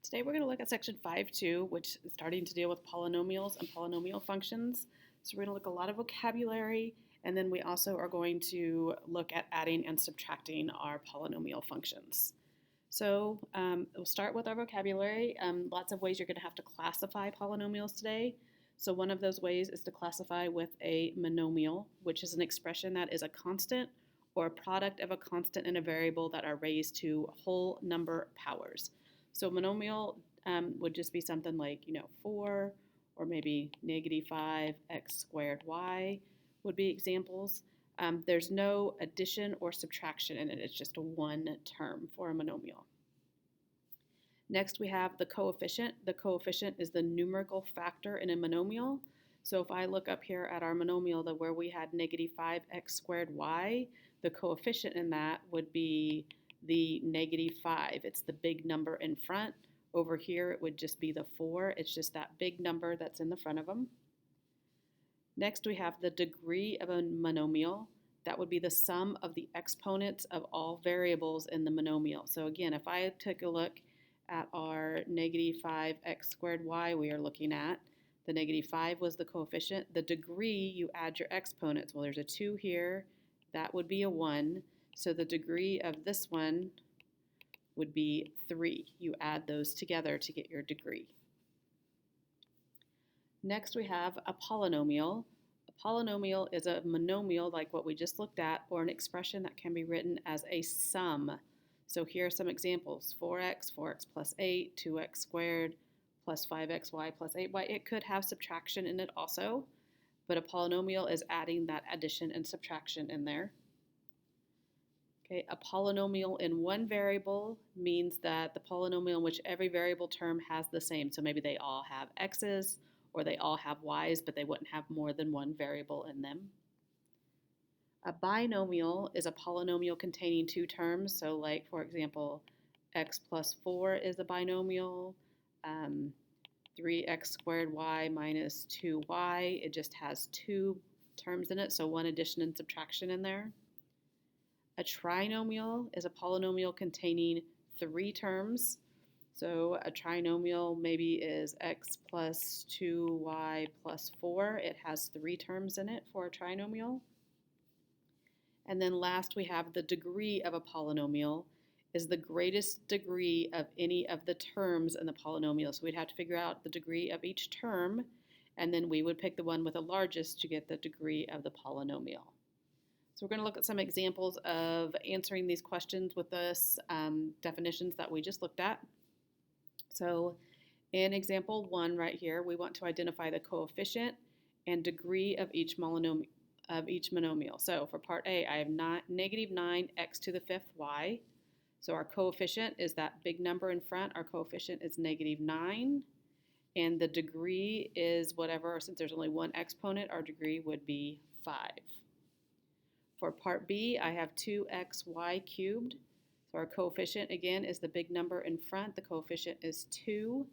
Today we're going to look at section 5.2, which is starting to deal with polynomials and polynomial functions. So we're going to look at a lot of vocabulary, and then we also are going to look at adding and subtracting our polynomial functions. So we'll start with our vocabulary. Lots of ways you're going to have to classify polynomials today. So one of those ways is to classify with a monomial, which is an expression that is a constant or a product of a constant and a variable that are raised to whole number powers. So monomial would just be something like, 4 or maybe negative 5x squared y would be examples. There's no addition or subtraction in it. It's just a one term for a monomial. Next, we have the coefficient. The coefficient is the numerical factor in a monomial. So if I look up here at our monomial where we had negative 5x squared y, the coefficient in that would be the negative 5. It's the big number in front. Over here, it would just be the 4. It's just that big number that's in the front of them. Next, we have the degree of a monomial. That would be the sum of the exponents of all variables in the monomial. So again, if I took a look at our negative 5x squared y we are looking at, the negative 5 was the coefficient. The degree, you add your exponents. Well, there's a 2 here. That would be a 1. So the degree of this one would be 3. You add those together to get your degree. Next, we have a polynomial. A polynomial is a monomial like what we just looked at, or an expression that can be written as a sum. So here are some examples. 4x plus 8, 2x squared plus 5xy plus 8y. It could have subtraction in it also, but a polynomial is adding that addition and subtraction in there. Okay, a polynomial in one variable means that the polynomial in which every variable term has the same. So maybe they all have x's or they all have y's, but they wouldn't have more than one variable in them. A binomial is a polynomial containing two terms. So like, for example, x plus 4 is a binomial. 3x squared y minus 2y. It just has two terms in it, so one addition and subtraction in there. A trinomial is a polynomial containing three terms. So a trinomial maybe is x plus 2y plus 4. It has three terms in it for a trinomial. And then last we have the degree of a polynomial is the greatest degree of any of the terms in the polynomial. So we'd have to figure out the degree of each term, and then we would pick the one with the largest to get the degree of the polynomial. So we're going to look at some examples of answering these questions with this definitions that we just looked at. So in example 1 right here, we want to identify the coefficient and degree of each monomial. So for part A, I have negative 9x to the 5th y. So our coefficient is that big number in front. Our coefficient is negative 9. And the degree is whatever, since there's only one exponent, our degree would be 5. For part B, I have 2xy cubed. So our coefficient, again, is the big number in front. The coefficient is 2.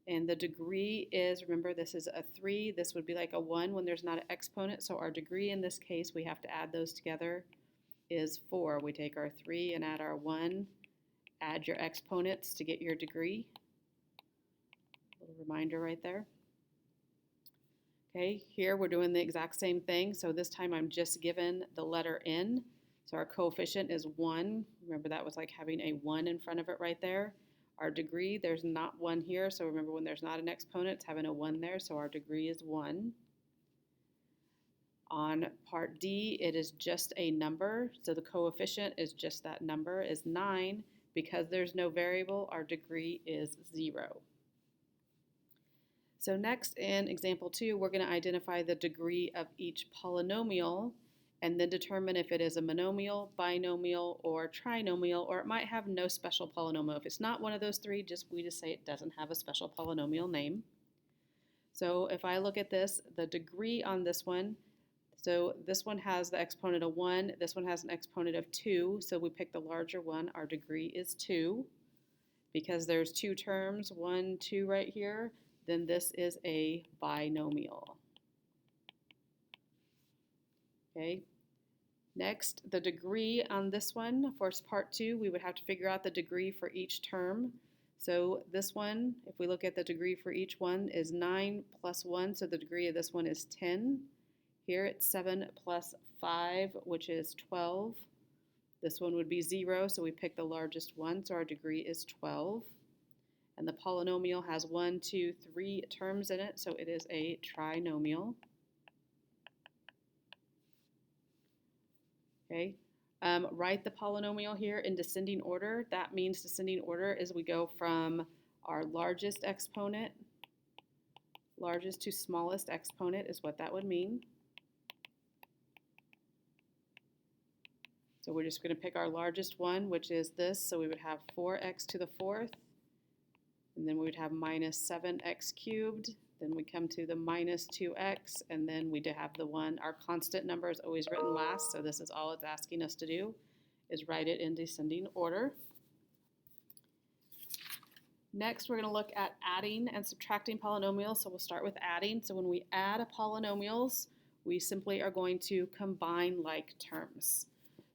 And the degree is, remember, this is a 3. This would be like a 1 when there's not an exponent. So our degree in this case, we have to add those together, is 4. We take our 3 and add our 1. Add your exponents to get your degree. A little reminder right there. Okay, here we're doing the exact same thing. So this time I'm just given the letter n. So our coefficient is 1. Remember that was like having a 1 in front of it right there. Our degree, there's not 1 here. So remember when there's not an exponent, it's having a 1 there. So our degree is 1. On part D, it is just a number. So the coefficient is just that number, is 9. Because there's no variable, our degree is 0. So next in example 2, we're going to identify the degree of each polynomial and then determine if it is a monomial, binomial, or trinomial, or it might have no special polynomial. If it's not one of those three, we just say it doesn't have a special polynomial name. So if I look at this, the degree on this one, so this one has the exponent of 1, this one has an exponent of 2, so we pick the larger one. Our degree is 2. Because there's two terms, 1, 2 right here, then this is a binomial. Okay. Next, the degree on this one, for part 2, we would have to figure out the degree for each term. So this one, if we look at the degree for each one, is 9 plus 1, so the degree of this one is 10. Here it's 7 plus 5, which is 12. This one would be 0, so we pick the largest one, so our degree is 12. And the polynomial has 1, 2, 3 terms in it, so it is a trinomial. Okay. Write the polynomial here in descending order. That means descending order is we go from our largest exponent, largest to smallest exponent is what that would mean. So we're just going to pick our largest one, which is this. So we would have 4x to the fourth, and then we would have minus 7x cubed. Then we come to the minus 2x, and then we have the one. Our constant number is always written last, so this is all it's asking us to do, is write it in descending order. Next, we're going to look at adding and subtracting polynomials. So we'll start with adding. So when we add polynomials, we simply are going to combine like terms.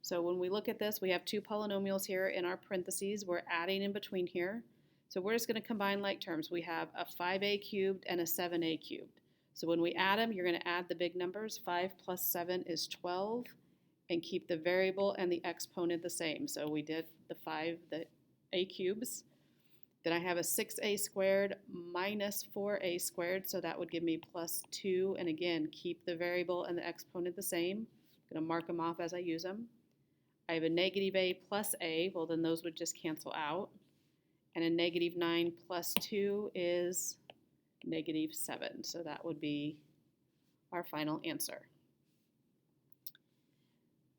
So when we look at this, we have two polynomials here in our parentheses. We're adding in between here. So we're just going to combine like terms. We have a 5a cubed and a 7a cubed. So when we add them, you're going to add the big numbers. 5 plus 7 is 12, and keep the variable and the exponent the same. So we did the a cubes. Then I have a 6a squared minus 4a squared, so that would give me plus 2. And again, keep the variable and the exponent the same. I'm going to mark them off as I use them. I have a negative a plus a. Well, then those would just cancel out. And a negative 9 plus 2 is negative 7. So that would be our final answer.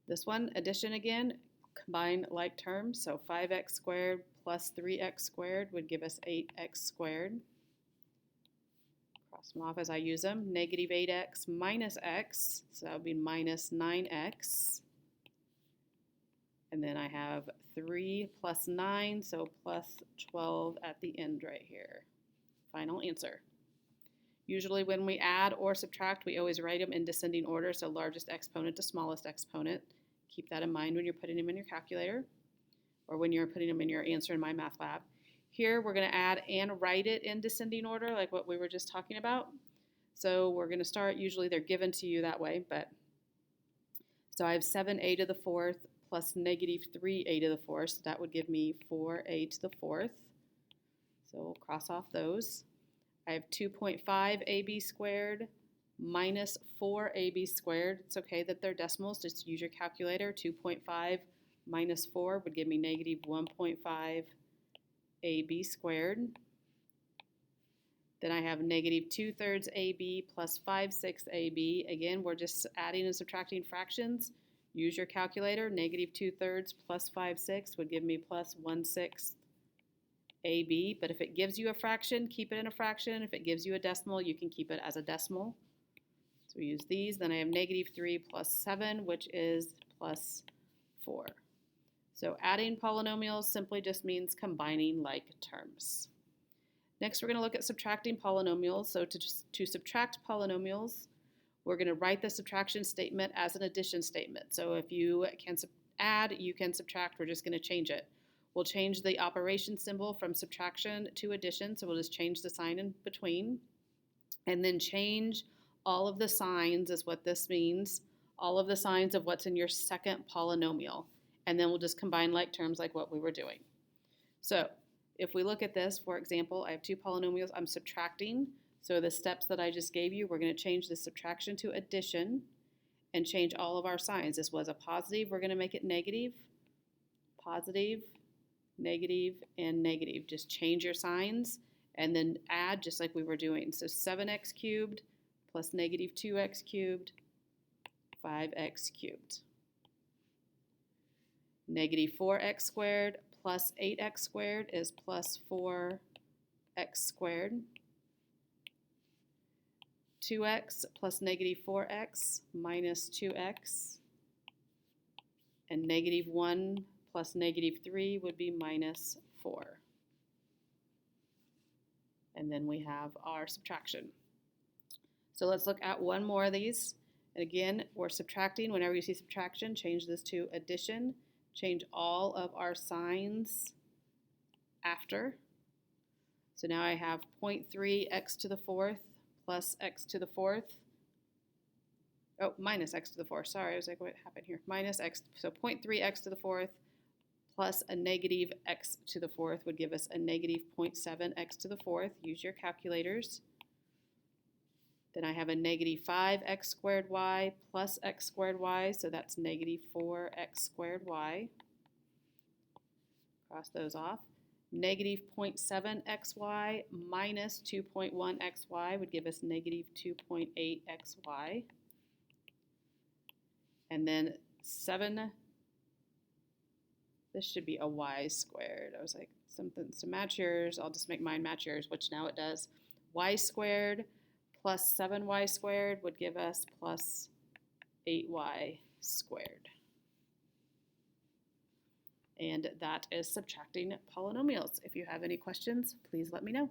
This one, addition again, combine like terms. So 5x squared plus 3x squared would give us 8x squared. Cross them off as I use them. Negative 8x minus x, so that would be minus 9x. And then I have 3 plus 9, so plus 12 at the end right here. Final answer. Usually when we add or subtract, we always write them in descending order, so largest exponent to smallest exponent. Keep that in mind when you're putting them in your calculator or when you're putting them in your answer in MyMathLab. Here we're going to add and write it in descending order like what we were just talking about. So we're going to start, usually they're given to you that way, but so I have 7a to the fourth plus negative 3a to the fourth, so that would give me 4a to the fourth. So we'll cross off those. I have 2.5ab squared minus 4ab squared. It's okay that they're decimals, just use your calculator. 2.5 minus 4 would give me negative 1.5 ab squared. Then I have negative 2/3 ab plus 5/6 ab. Again, we're just adding and subtracting fractions. Use your calculator. Negative 2/3 plus 5/6 would give me plus 1/6 ab. But if it gives you a fraction, keep it in a fraction. If it gives you a decimal, you can keep it as a decimal. So we use these. Then I have negative 3 plus 7, which is plus 4. So adding polynomials simply just means combining like terms. Next, we're going to look at subtracting polynomials. So to subtract polynomials, we're going to write the subtraction statement as an addition statement. So if you can add, you can subtract. We're just going to change it. We'll change the operation symbol from subtraction to addition. So we'll just change the sign in between. And then change all of the signs is what this means. All of the signs of what's in your second polynomial. And then we'll just combine like terms like what we were doing. So if we look at this, for example, I have two polynomials I'm subtracting. So the steps that I just gave you, we're going to change the subtraction to addition and change all of our signs. This was a positive, we're going to make it negative, positive, negative, and negative. Just change your signs and then add just like we were doing. So 7x cubed plus negative 2x cubed, 5x cubed. Negative 4x squared plus 8x squared is plus 4x squared. 2x plus negative 4x minus 2x. And negative 1 plus negative 3 would be minus 4. And then we have our subtraction. So let's look at one more of these. And again, we're subtracting. Whenever you see subtraction, change this to addition. Change all of our signs after. So now I have 0.3 x to the fourth plus x to the fourth. Oh, minus x to the fourth. Sorry, I was like, what happened here? Minus x, so 0.3 x to the fourth plus a negative x to the fourth would give us a negative 0.7 x to the fourth. Use your calculators. Then I have a negative 5x squared y plus x squared y, so that's negative 4x squared y. Cross those off. Negative 0.7xy minus 2.1xy would give us negative 2.8xy. And then 7, this should be a y squared. I was like, something to match yours. I'll just make mine match yours, which now it does. Y squared plus 7y squared would give us plus 8y squared. And that is subtracting polynomials. If you have any questions, please let me know.